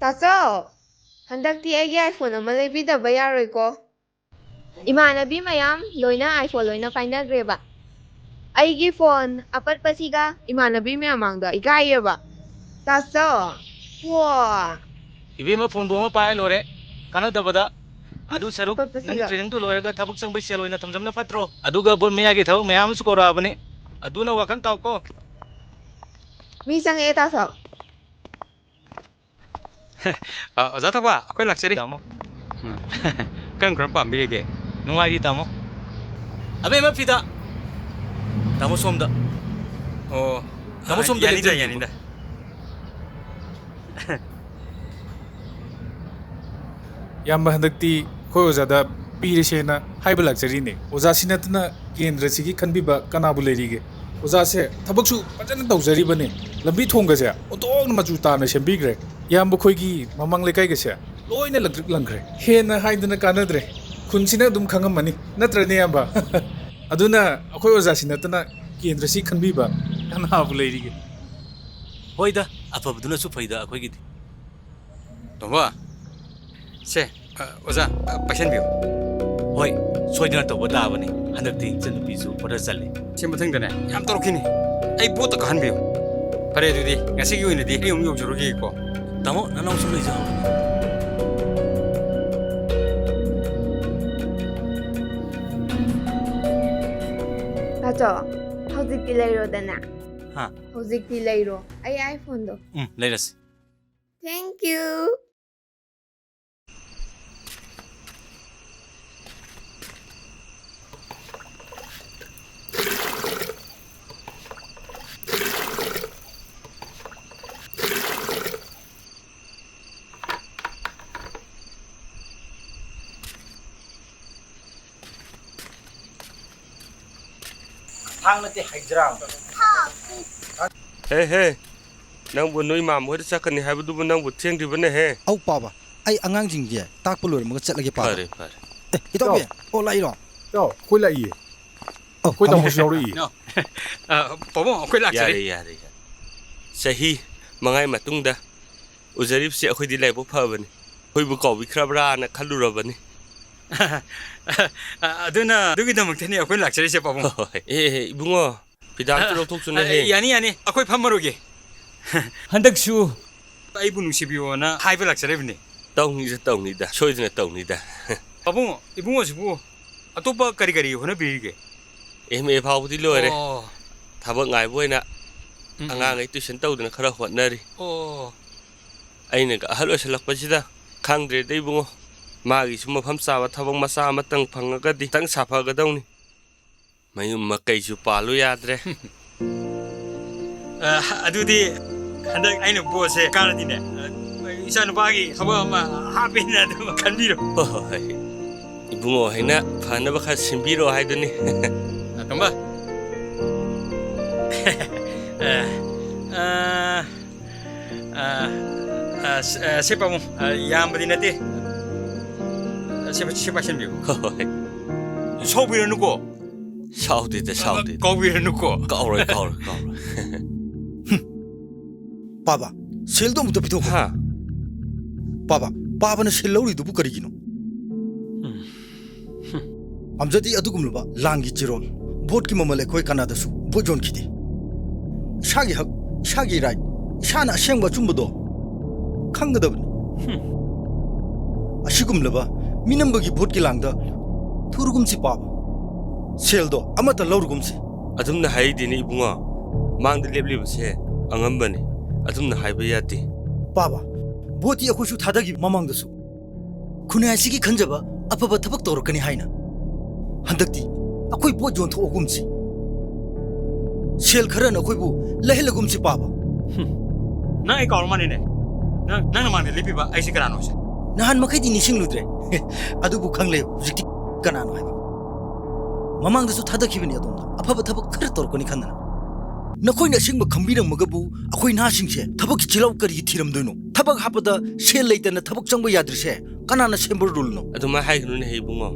ꯇꯥꯆꯧ, ꯍꯟꯗꯛꯇꯤ ꯑꯩꯒꯤ ꯑꯥꯏꯐꯣꯟ ꯑꯃ ꯂꯩꯕꯤꯗꯕ ꯌꯥꯔꯣꯏꯀꯣ? ꯏꯃꯥꯟꯅꯕꯤ ꯃꯌꯥꯝ ꯂꯣꯏꯅ ꯑꯥꯏꯐꯣꯟ ꯂꯣꯏꯅ ꯄꯥꯏꯅꯈ꯭ꯔꯦꯕ. ꯑꯩꯒꯤ ꯐꯣꯟ ꯑꯄꯠꯄꯁꯤꯒ ꯏꯃꯥꯟꯅꯕꯤ ꯃꯌꯥꯝ ꯃꯥꯡꯗ ꯏꯀꯥꯏꯌꯦꯕ. ꯇꯥꯆꯧ, ꯋꯥ. 이베마 폰도 빠에 노래 까나다보다 아두 서룩 ꯅꯪ ꯑꯄꯠꯄꯁꯤꯒ. 트레이닝 도 ꯂꯣꯏꯔꯒ ꯊꯕꯛ ꯆꯪꯕꯩ ꯁꯦꯜ ꯑꯣꯏꯅ ꯊꯝꯖꯝꯅ ꯐꯠꯇ꯭ꯔꯣ ꯑꯗꯨꯒ ꯕꯣꯜ ꯃꯌꯥꯒꯤ ꯊꯕꯛ ꯃꯌꯥꯝ ꯑꯃꯁꯨ ꯀꯧꯔꯛꯑꯕꯅꯤ ꯑꯗꯨꯅ ꯋꯥꯈꯜ ꯇꯥꯎꯀꯣ ꯃꯤ ꯆꯪꯉꯛꯑꯦ ꯇꯥꯆꯧ. ꯑꯣꯖꯥ ꯊꯧꯕꯥ ꯑꯩꯈꯣꯏ ꯂꯥꯛꯆꯔꯤ ꯇꯥꯃꯣ ꯀꯔꯝ ꯀꯔꯝ ꯄꯥꯝꯕꯤꯔꯤꯒꯦ ꯅꯨꯡꯉꯥꯏꯔꯤ ꯇꯥꯃꯣ ꯑꯕꯦꯝꯃ ꯐꯤꯗ ꯇꯥꯃꯣ ꯁꯣꯝꯗ ꯑꯣ ꯇꯥꯃꯣ ꯁꯣꯝꯗ ꯌꯥꯅꯤꯗ ꯂꯦꯞꯆꯕꯤꯌꯨ ꯌꯥꯅꯤꯗ ꯌꯥꯝꯕ ꯍꯟꯗꯛꯇꯤ ꯑꯩꯈꯣꯏ ꯑꯣꯖꯥꯗ ꯄꯤꯔꯁꯦꯅ ꯍꯥꯏꯕ ꯂꯥꯛꯆꯔꯤꯅꯦ ꯑꯣꯖꯥꯁꯤ ꯅꯠꯇꯅ ꯀꯦꯟꯗ꯭ꯔꯁꯤꯒꯤ ꯈꯟꯕꯤꯕ ꯀꯅꯥꯕꯨ ꯂꯩꯔꯤꯒꯦ ꯑꯣꯖꯥꯁꯦ ꯊꯕꯛꯁꯨ ꯐꯖꯅ ꯇꯧꯖꯔꯤꯕꯅꯦ ꯂꯝꯕꯤ ꯊꯣꯡꯒꯁꯦ ꯑꯣꯟꯊꯣꯛꯅ ꯃꯆꯨ ꯇꯥꯅ ꯁꯦꯝꯕꯤꯈ꯭ꯔꯦ ꯏꯌꯥꯝꯕ ꯑꯩꯈꯣꯏꯒꯤ ꯃꯃꯥꯡ ꯂꯩꯀꯥꯏꯒꯁꯦ ꯂꯣꯏꯅ ꯂꯪꯇ꯭ꯔꯤꯛ ꯂꯪꯈ꯭ꯔꯦ ꯍꯦꯟꯅ ꯍꯥꯏꯗꯅ ꯀꯥꯟꯅꯗ꯭ꯔꯦ ꯈꯨꯟꯁꯤꯅ ꯑꯗꯨꯝ ꯈꯪꯉꯝꯃꯅꯤ ꯅꯠꯇ꯭ꯔꯅꯦ ꯏꯌꯥꯝꯕ ꯑꯗꯨꯅ ꯑꯩꯈꯣꯏ ꯑꯣꯖꯥꯁꯤ ꯅꯠꯇꯅ ꯀꯦꯟꯗ꯭ꯔꯁꯤ ꯈꯟꯕꯤꯕ ꯀꯅꯥꯕꯨ ꯂꯩꯔꯤꯒꯦ ꯍꯣꯏꯗ ꯑꯐꯕꯗꯨꯅꯁꯨ ꯐꯩꯗ ꯑꯩꯈꯣꯏꯒꯤꯗꯤ ꯇꯣꯝꯕ ꯁꯦ ꯑꯣꯖꯥ ꯄꯥꯏꯁꯟꯕꯤꯌꯨ ꯍꯣꯏ ꯁꯣꯏꯗꯅ ꯇꯧꯕ ꯇꯥꯕꯅꯤ ꯍꯟꯗꯛꯇꯤ ꯏꯆꯟꯅꯨꯄꯤꯁꯨ ꯚꯣꯇꯔ ꯆꯜꯂꯤ ꯁꯤ ꯃꯊꯪꯗꯅꯦ ꯌꯥꯝ ꯇꯧꯔꯛꯈꯤꯅꯤ ꯑꯩ ꯚꯣꯠꯇ ꯀꯥꯍꯟꯕꯤꯌꯨ ꯐꯔꯦ ꯑꯗꯨꯗꯤ ꯉꯁꯤꯒꯤ ꯑꯣꯏꯅꯗꯤ ꯑꯩ ꯑꯃꯨꯛ ꯌꯧꯖꯔꯨꯒꯦꯀꯣ ꯇꯥꯃꯣ ꯅꯅꯥꯎꯁꯨ ꯂꯩꯖꯍꯧꯕꯅꯤ ꯇꯥꯆꯧ, ꯍꯧꯖꯤꯛꯇꯤ ꯂꯩꯔꯣꯗꯅ. ꯍꯥ ꯍꯧꯖꯤꯛꯇꯤ ꯂꯩꯔꯣ ꯑꯩ ꯑꯥꯏꯐꯣꯟꯗꯣ. ꯂꯩꯔꯁꯤ ꯊꯦꯡꯛ ꯌꯨ. ꯊꯥꯡꯅꯠꯇꯦ ꯍꯩꯖ꯭ꯔꯥꯡ ꯍꯦ ꯅꯪꯕꯨ ꯅꯣꯏ ꯃꯥꯝ ꯍꯣꯏꯗ ꯆꯠꯀꯅꯤ ꯍꯥꯏꯕꯗꯨꯕꯨ ꯅꯪꯕꯨ ꯊꯦꯡꯗ꯭ꯔꯤꯕꯅꯦꯍꯦ ꯑꯧ ꯄꯥꯕ ꯑꯩ ꯑꯉꯥꯡꯁꯤꯡꯁꯦ ꯇꯥꯛꯄ ꯂꯣꯏꯔꯝꯃꯒ ꯆꯠꯂꯒꯦ ꯄꯥꯕ ꯐꯔꯦ ꯐꯔꯦ ꯏꯇꯥꯎꯕꯤ ꯑꯣ ꯂꯥꯛꯏꯔꯣ ꯆꯥꯎ ꯑꯩꯈꯣꯏ ꯂꯥꯛꯏꯌꯦ ꯑꯧ ꯑꯩꯈꯣꯏ ꯇꯥꯃꯣꯁꯨ ꯌꯥꯎꯔꯛꯏꯌꯦ ꯄꯥꯕꯨꯡ ꯑꯩꯈꯣꯏ ꯂꯥꯛꯆꯔꯤ ꯌꯥꯔꯦ ꯆꯍꯤ 5 ꯃꯇꯨꯡꯗ ꯎꯖꯔꯤꯕꯁꯤ ꯑꯩꯈꯣꯏꯗꯤ ꯂꯥꯏꯕꯛ ꯐꯕꯅꯤ ꯑꯩꯈꯣꯏꯕꯨ ꯀꯥꯎꯕꯤꯈ꯭ꯔꯕ꯭ꯔꯥꯅ ꯈꯜꯂꯨꯔꯕꯅꯤ ꯑꯗꯨꯅ ꯑꯗꯨꯒꯤꯗꯃꯛꯇꯅꯤ ꯑꯩꯈꯣꯏ ꯂꯥꯛꯆꯔꯤꯁꯦ ꯄꯥꯕꯨꯡ ꯍꯣꯏ ꯏꯕꯨꯡꯉꯣ ꯐꯤꯗꯥꯛꯇ ꯂꯧꯊꯣꯛꯁꯨꯅꯦꯍꯦ ꯌꯥꯅꯤ ꯑꯩꯈꯣꯏ ꯐꯝꯃꯔꯣꯏꯒꯦ ꯍꯟꯗꯛꯁꯨ ꯑꯩꯕꯨ ꯅꯨꯡꯁꯤꯕꯤꯌꯣꯅ ꯍꯥꯏꯕ ꯂꯥꯛꯆꯔꯤꯕꯅꯤ ꯇꯧꯅꯤꯗ ꯁꯣꯏꯗꯅ ꯇꯧꯅꯤꯗ ꯄꯥꯕꯨꯡ ꯏꯕꯨꯡꯉꯣꯁꯤꯕꯨ ꯑꯇꯣꯞꯄ ꯀꯔꯤ ꯍꯣꯠꯅꯕꯤꯔꯤꯒꯦ MA ꯐꯥꯎꯕꯗꯤ ꯂꯣꯏꯔꯦ ꯑꯣ ꯊꯕꯛ ꯉꯥꯏꯕ ꯑꯣꯏꯅ ꯑꯉꯥꯡꯉꯩ ꯇꯨꯏꯁꯟ ꯇꯧꯗꯅ ꯈꯔ ꯍꯣꯠꯅꯔꯤ ꯑꯩꯅꯒ ꯑꯍꯜ ꯑꯣꯏꯁꯜꯂꯛꯄꯁꯤꯗ ꯈꯪꯗ꯭ꯔꯦꯗ ꯏꯕꯨꯡꯉꯣ ꯃꯥꯒꯤꯁꯨ ꯃꯐꯝ ꯆꯥꯕ ꯊꯕꯛ ꯃꯆꯥ ꯑꯃꯇꯪ ꯐꯪꯉꯒꯗꯤ ꯈꯤꯇꯪ ꯁꯥꯐꯒꯗꯧꯅꯤ ꯃꯌꯨꯝ ꯃꯀꯩꯁꯨ ꯄꯥꯜꯂꯨ ꯌꯥꯗ꯭ꯔꯦ ꯑꯗꯨꯗꯤ ꯍꯟꯗꯛ ꯑꯩꯅ ꯕꯣꯠꯁꯦ ꯀꯥꯔꯗꯤꯅꯦ ꯏꯆꯥ ꯅꯨꯄꯥꯒꯤ ꯊꯕꯛ ꯑꯃ ꯍꯥꯞꯄꯦꯅ ꯑꯗꯨꯝ ꯈꯟꯕꯤꯔꯣ ꯍꯣꯏ 이붕어 해나 파나바 카 신비로 하더니 ꯇꯣꯝꯕ ꯁꯦ ꯄꯥꯕꯨꯡ ꯌꯥꯝꯕꯗꯤ ꯅꯠꯇꯦ ꯁꯦ ꯄꯥꯏꯁꯟꯕꯤꯌꯨ ꯁꯥꯎꯕꯤꯔꯅꯨꯀꯣ 사우디다 ꯀꯥꯎꯕꯤꯔꯅꯨꯀꯣ 까오래 ꯄꯥꯕ ꯁꯦꯜꯗꯣ ꯑꯃꯨꯛꯇ ꯄꯤꯊꯣꯛꯈꯣ 하 ꯄꯥꯕ ꯄꯥꯕꯅ ꯁꯦꯜ ꯂꯧꯔꯤꯗꯨꯕꯨ ꯀꯔꯤꯒꯤꯅꯣ ꯑꯝꯖꯗꯤ ꯑꯗꯨꯒꯨꯝꯂꯕ ꯂꯥꯡꯒꯤ ꯆꯤꯔꯣꯜ ꯚꯣꯠꯀꯤ ꯃꯃꯜ ꯑꯩꯈꯣꯏ ꯀꯅꯥꯗꯁꯨ ꯚꯣꯠ ꯌꯣꯟꯈꯤꯗꯦ ꯏꯁꯥꯒꯤ ꯍꯛ ꯏꯁꯥꯒꯤ ꯔꯥꯏꯠ ꯏꯁꯥꯅ ꯑꯁꯦꯡꯕ ꯑꯆꯨꯝꯕꯗꯣ ꯈꯪꯒꯗꯕꯅꯤ ꯑꯁꯤꯒꯨꯝꯂꯕ ꯃꯤꯅꯝꯕꯒꯤ ꯚꯣꯠꯀꯤ ꯂꯥꯡꯗ ꯊꯨꯔꯒꯨꯝꯁꯤ ꯄꯥꯕ ꯁꯦꯜꯗꯣ ꯑꯃꯠꯇ ꯂꯧꯔꯒꯨꯝꯁꯤ ꯑꯗꯨꯝꯅ ꯍꯥꯏꯗꯤꯅꯤ 이붕어 ꯃꯥꯡꯗ ꯂꯦꯞꯂꯤꯕꯁꯦ ꯑꯉꯝꯕꯅꯤ ꯑꯗꯨꯝꯅ ꯍꯥꯏꯕ ꯌꯥꯗꯦ ꯄꯥꯕ ꯚꯣꯠꯇꯤ ꯑꯩꯈꯣꯏꯁꯨ ꯊꯥꯗꯈꯤꯕ ꯃꯃꯥꯡꯗꯁꯨ ꯈꯨꯟꯅꯥꯏꯁꯤꯒꯤ ꯈꯟꯖꯕ ꯑꯐꯕ ꯊꯕꯛ ꯇꯧꯔꯛꯀꯅꯤ ꯍꯥꯏꯅ ꯍꯟꯗꯛꯇꯤ ꯑꯩꯈꯣꯏ ꯚꯣꯠ ꯌꯣꯟꯊꯣꯛꯑꯒꯨꯝꯁꯤ ꯁꯦꯜ ꯈꯔꯅ ꯑꯩꯈꯣꯏꯕꯨ ꯂꯩꯍꯜꯂꯒꯨꯝꯁꯤ ꯄꯥꯕ ꯅꯪ ꯑꯩ ꯀꯥꯎꯔ ꯃꯥꯅꯤꯅꯦ ꯅꯪꯅ ꯃꯥꯡꯗ ꯂꯦꯞꯄꯤꯕ ꯑꯩꯁꯦ ꯀꯅꯥꯅꯣꯁꯦ ꯅꯍꯥꯟ ꯃꯈꯩꯗꯤ ꯅꯤꯡꯁꯤꯡꯂꯨꯗ꯭ꯔꯦ ꯑꯗꯨꯕꯨ ꯈꯪꯂꯦ ꯍꯧꯖꯤꯛꯇꯤ ꯀꯅꯥꯅꯣ ꯍꯥꯏꯕ ꯃꯃꯥꯡꯗꯁꯨ ꯊꯥꯗꯈꯤꯕꯅꯤ ꯑꯗꯣꯝꯗ ꯑꯐꯕ ꯊꯕꯛ ꯈꯔ ꯇꯧꯔꯛꯀꯅꯤ ꯈꯟꯗꯅ ꯅꯈꯣꯏꯅ ꯑꯁꯦꯡꯕ ꯈꯪꯕꯤꯔꯝꯃꯒꯕꯨ ꯑꯩꯈꯣꯏ ꯅꯍꯥꯁꯤꯡꯁꯦ ꯊꯕꯛꯀꯤ ꯆꯤꯜꯍꯥꯎ ꯀꯔꯤꯒꯤ ꯊꯤꯔꯝꯗꯣꯏꯅꯣ ꯊꯕꯛ ꯍꯥꯞꯄꯗ ꯁꯦꯜ ꯂꯩꯇꯅ ꯊꯕꯛ ꯆꯪꯕ ꯌꯥꯗ꯭ꯔꯤꯁꯦ ꯀꯅꯥꯅ ꯁꯦꯝꯕ ꯔꯨꯜꯅꯣ ꯑꯗꯨꯃꯥꯏ ꯍꯥꯏꯒꯅꯨꯅꯦꯍꯦ 이붕어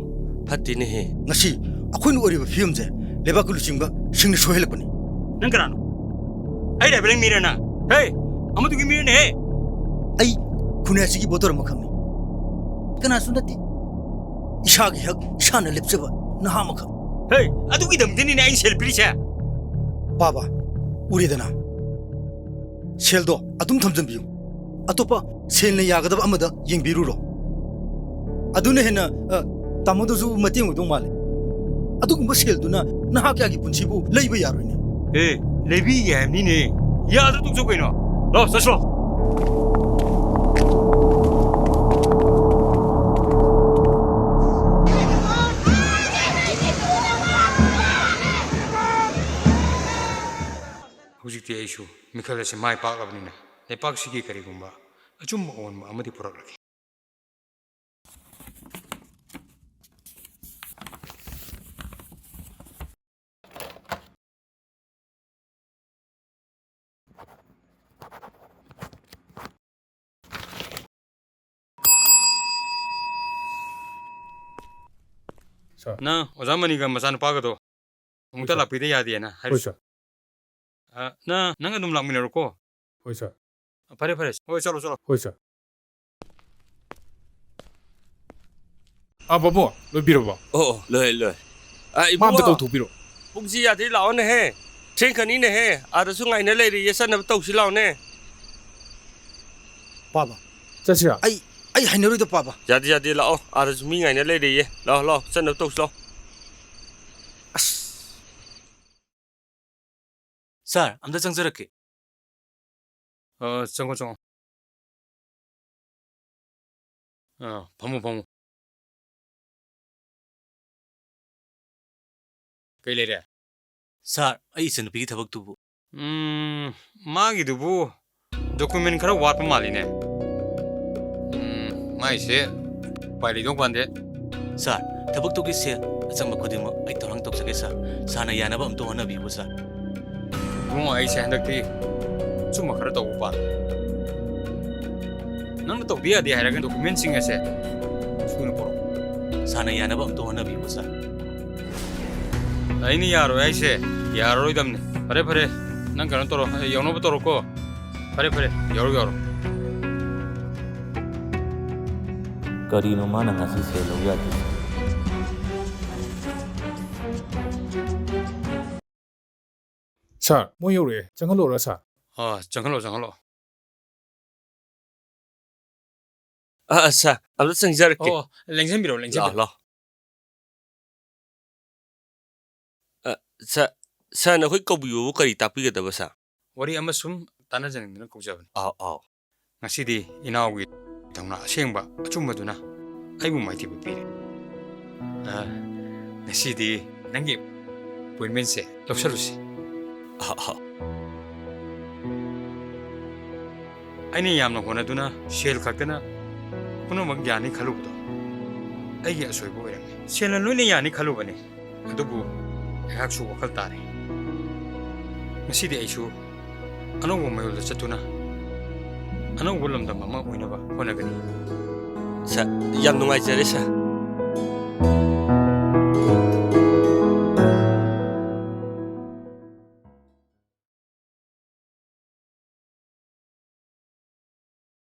ꯐꯠꯇꯦꯅꯦꯍꯦ ꯉꯁꯤ ꯑꯩꯈꯣꯏꯅ ꯑꯣꯏꯔꯤꯕ ꯐꯤꯕꯝꯁꯦ ꯂꯩꯕꯥꯛꯀꯤ ꯂꯨꯆꯤꯡꯕ ꯁꯤꯡꯅ ꯁꯣꯏꯍꯜꯂꯛꯄꯅꯤ ꯅꯪ ꯀꯅꯥꯅꯣ ꯑꯩ ꯔꯥꯏꯕ ꯅꯪ ꯃꯤꯔ ꯅꯪ ꯍꯦ ꯑꯃꯗꯨꯒꯤ ꯃꯤꯔꯅꯦ ꯍꯦ ꯑꯩ ꯈꯨꯟꯅꯥꯏꯁꯤꯒꯤ ꯕꯣꯇꯔ ꯑꯃꯈꯛꯅꯤ ꯀꯅꯥꯁꯨ ꯅꯠꯇꯦ ꯏꯁꯥꯒꯤ ꯍꯛ ꯏꯁꯥꯅ ꯂꯦꯞꯆꯕ ꯅꯍꯥ ꯑꯃꯈꯛ ꯍꯦ ꯑꯗꯨꯒꯤꯗꯃꯛꯇꯅꯤꯅꯦ ꯑꯩꯅ ꯁꯦꯜ ꯄꯤꯔꯤꯁꯦ ꯕꯥꯕꯥ ꯎꯔꯦꯗꯅ ꯁꯦꯜꯗꯣ ꯑꯗꯨꯝ ꯊꯝꯖꯟꯕꯤꯌꯨ ꯑꯇꯣꯞꯄ ꯁꯦꯜꯅ ꯌꯥꯒꯗꯕ ꯑꯃꯗ ꯌꯦꯡꯕꯤꯔꯨꯔꯣ ꯑꯗꯨꯅ ꯍꯦꯟꯅ ꯇꯥꯃꯣꯗꯁꯨ ꯃꯇꯦꯡ ꯑꯣꯏꯗꯧ ꯃꯥꯜꯂꯦ ꯑꯗꯨꯒꯨꯝꯕ ꯁꯦꯜꯗꯨꯅ ꯅꯍꯥꯛ ꯀꯌꯥꯒꯤ ꯄꯨꯟꯁꯤꯕꯨ ꯂꯩꯕ ꯌꯥꯔꯣꯏꯅꯦ ꯑꯦ ꯂꯩꯕꯤꯒꯦ ꯍꯥꯏꯕꯅꯤꯅꯦ ꯌꯥꯗ ꯇꯣꯛꯆꯧ ꯀꯩꯅꯣ ꯂꯥꯛ ꯆꯠꯁꯤꯔꯣ ꯍꯧꯖꯤꯛꯇꯤ ꯑꯩꯁꯨ ꯃꯤꯈꯜ ꯑꯁꯤ ꯃꯥꯏ ꯄꯥꯛꯂꯕꯅꯤꯅ ꯂꯩꯄꯥꯛꯁꯤꯒꯤ ꯀꯔꯤꯒꯨꯝꯕ ꯑꯆꯨꯝꯕ ꯑꯑꯣꯟꯕ ꯑꯃꯗꯤ ꯄꯨꯔꯛꯂꯒꯦ ꯁꯥꯔ ꯅꯪ ꯑꯣꯖꯥ ꯃꯅꯤꯒ ꯃꯆꯥꯅꯨꯄꯥꯒꯗꯣ ꯑꯃꯨꯛꯇ ꯂꯥꯛꯄꯤꯗ ꯌꯥꯗꯦꯅ ꯍꯣꯏ ꯍꯥꯏꯔꯤꯁꯦ ꯁꯥꯔ ꯅꯪ ꯑꯗꯨꯝ ꯂꯥꯛꯃꯤꯟꯅꯔꯣꯀꯣ ꯍꯣꯏ ꯁꯥꯔ ꯐꯔꯦ ꯐꯔꯦ ꯍꯣꯏ ꯆꯠꯂꯣ ꯆꯠꯂꯣ ꯍꯣꯏ ꯁꯥꯔ ꯕꯥꯕꯨ ꯂꯣꯏꯕꯤꯔꯕꯣ ꯑꯣ ꯂꯣꯏ ꯂꯣꯏ ꯃꯥ ꯑꯝꯇ ꯏꯕꯨꯡꯉꯣ ꯀꯧꯊꯣꯛꯄꯤꯔꯣ ꯄꯨꯡꯁꯤ ꯌꯥꯗ꯭ꯔꯤ ꯂꯥꯛꯑꯣꯅꯦꯍꯦ ꯊꯦꯡꯈꯅꯤꯅꯦꯍꯦ ꯑꯥꯗꯁꯨ ꯉꯥꯏꯅ ꯂꯩꯔꯤꯌꯦ ꯆꯠꯅꯕ ꯇꯧꯁꯤ ꯂꯥꯛꯑꯣꯅꯦ ꯄꯥꯕ ꯆꯠꯁꯤꯔꯥ ꯑꯩ ꯍꯩꯅꯔꯣꯏꯗ ꯄꯥꯕ ꯌꯥꯗꯦ ꯌꯥꯗꯦ ꯂꯥꯛꯑꯣ ꯑꯥꯗꯁꯨ ꯃꯤ ꯉꯥꯏꯅ ꯂꯩꯔꯤꯌꯦ ꯂꯥꯛꯑꯣ ꯂꯥꯛꯑꯣ ꯆꯠꯅꯕ ꯇꯧꯁꯤ ꯂꯥꯛꯑꯣ ꯁꯥꯔ ꯑꯝꯇ ꯆꯪꯖꯔꯛꯀꯦ ꯆꯪꯉꯣ ꯆꯪꯉꯣ ꯐꯝꯃꯨ ꯐꯝꯃꯨ ꯀꯩ ꯂꯩꯔꯦ ꯁꯥꯔ ꯑꯩ ꯏꯆꯟꯅꯨꯄꯤꯒꯤ ꯊꯕꯛꯇꯨꯕꯨ 마기두부 도쿠멘 khara watpa maline 마이세 파이리동 관데 ꯁꯥꯔ ꯊꯕꯛꯇꯨꯒꯤ ꯁꯦꯜ ꯑꯆꯪꯕ ꯈꯨꯗꯤꯡꯃꯛ ꯑꯩ ꯊꯧꯔꯥꯡ ꯇꯧꯖꯒꯦ ꯁꯥꯔ ꯁꯥꯔꯅ ꯌꯥꯅꯕ ꯑꯝꯇ ꯍꯣꯠꯅꯕꯤꯌꯨ ꯁꯥꯔ ꯕꯨꯡ ꯑꯩꯁꯦ ꯍꯟꯗꯛꯇꯤ ꯆꯨꯝꯕ ꯈꯔ ꯇꯧꯕ ꯄꯥꯝꯃꯤ ꯅꯪꯅ ꯇꯧꯕ ꯌꯥꯗꯦ ꯍꯥꯏꯔꯒ ꯗꯣꯀꯨꯃꯦꯟꯁꯤꯡ ꯑꯁꯦ ꯁꯨꯅ ꯄꯨꯔꯛꯑꯣ ꯁꯥꯔꯅ ꯌꯥꯅꯕ ꯑꯝꯇ ꯍꯣꯠꯅꯕꯤꯌꯨ ꯁꯥꯔ ꯑꯩꯅ ꯌꯥꯔꯣꯏ ꯍꯥꯏꯁꯦ ꯌꯥꯔꯔꯣꯏꯗꯕꯅꯤ ꯐꯔꯦ ꯐꯔꯦ ꯅꯪ ꯀꯩꯅꯣ ꯇꯧꯔꯣ ꯌꯧꯅꯕ ꯇꯧꯔꯣꯀꯣ ꯐꯔꯦ ꯐꯔꯦ ꯌꯧꯔꯣ ꯌꯧꯔꯣ ꯀꯔꯤꯅꯣ ꯃꯥꯅ ꯉꯁꯤ ꯁꯦꯜ ꯂꯧ ꯌꯥꯗ꯭ꯔꯤꯁꯦ ꯁꯥꯔ ꯃꯣꯏ ꯌꯧꯔꯛꯑꯦ ꯆꯪꯍꯜꯂꯛꯑꯣꯔꯥ ꯁꯥꯔ ꯆꯪꯍꯜꯂꯣ ꯆꯪꯍꯜꯂꯣ ꯁꯥꯔ ꯑꯝꯇ ꯆꯪꯖꯔꯛꯀꯦ ꯂꯦꯡꯁꯤꯟꯕꯤꯔꯣ ꯂꯥꯛꯑꯣ ꯂꯦꯡꯁꯤꯟꯕꯤꯔꯣ ꯂꯥꯛꯑꯣ ꯁꯥꯔ ꯅꯈꯣꯏ ꯀꯧꯕꯤꯕꯕꯨ ꯀꯔꯤ ꯇꯥꯛꯄꯤꯒꯗꯕ ꯁꯥꯔ ꯋꯥꯔꯤ ꯑꯃ ꯁꯨꯝ ꯇꯥꯟꯅꯖꯅꯤꯡꯗꯅ ꯀꯧꯖꯕꯅꯤ ꯑꯥꯎ ꯑꯥꯎ ꯉꯁꯤꯗꯤ ꯏꯅꯥꯎꯒꯤ ꯊꯧꯅꯥ ꯑꯁꯦꯡꯕ ꯑꯆꯨꯝꯕꯗꯨꯅ ꯑꯩꯕꯨ ꯃꯥꯏꯊꯤꯕ ꯄꯤꯔꯦ ꯉꯁꯤꯗꯤ ꯅꯪꯒꯤ ꯑꯦꯄꯣꯏꯟꯃꯦꯟꯁꯦ ꯂꯧꯁꯜꯂꯨꯁꯤ ꯑꯥꯎ ꯑꯥꯎ ꯑꯩꯅ ꯌꯥꯝꯅ ꯍꯣꯠꯅꯗꯨꯅ ꯁꯦꯜ ꯈꯛꯇꯅ ꯄꯨꯝꯅꯃꯛ ꯌꯥꯅꯤ ꯈꯜꯂꯨꯕꯗꯣ ꯑꯩꯒꯤ ꯑꯁꯣꯏꯕ ꯑꯣꯏꯔꯝꯃꯤ ꯁꯦꯜꯅ ꯂꯣꯏꯅ ꯌꯥꯅꯤ ꯈꯜꯂꯨꯕꯅꯤ ꯑꯗꯨꯕꯨ ꯑꯩꯍꯥꯛꯁꯨ ꯋꯥꯈꯜ ꯇꯥꯔꯦ ꯉꯁꯤꯗꯤ ꯑꯩꯁꯨ ꯑꯅꯧꯕ ꯃꯌꯣꯜꯗ ꯆꯠꯇꯨꯅ ꯑꯅꯧꯕ ꯂꯝꯗꯝ ꯑꯃ ꯑꯣꯏꯅꯕ ꯍꯣꯠꯅꯒꯅꯤ ꯁꯥꯔ ꯌꯥꯝ ꯅꯨꯡꯉꯥꯏꯖꯔꯦ ꯁꯥꯔ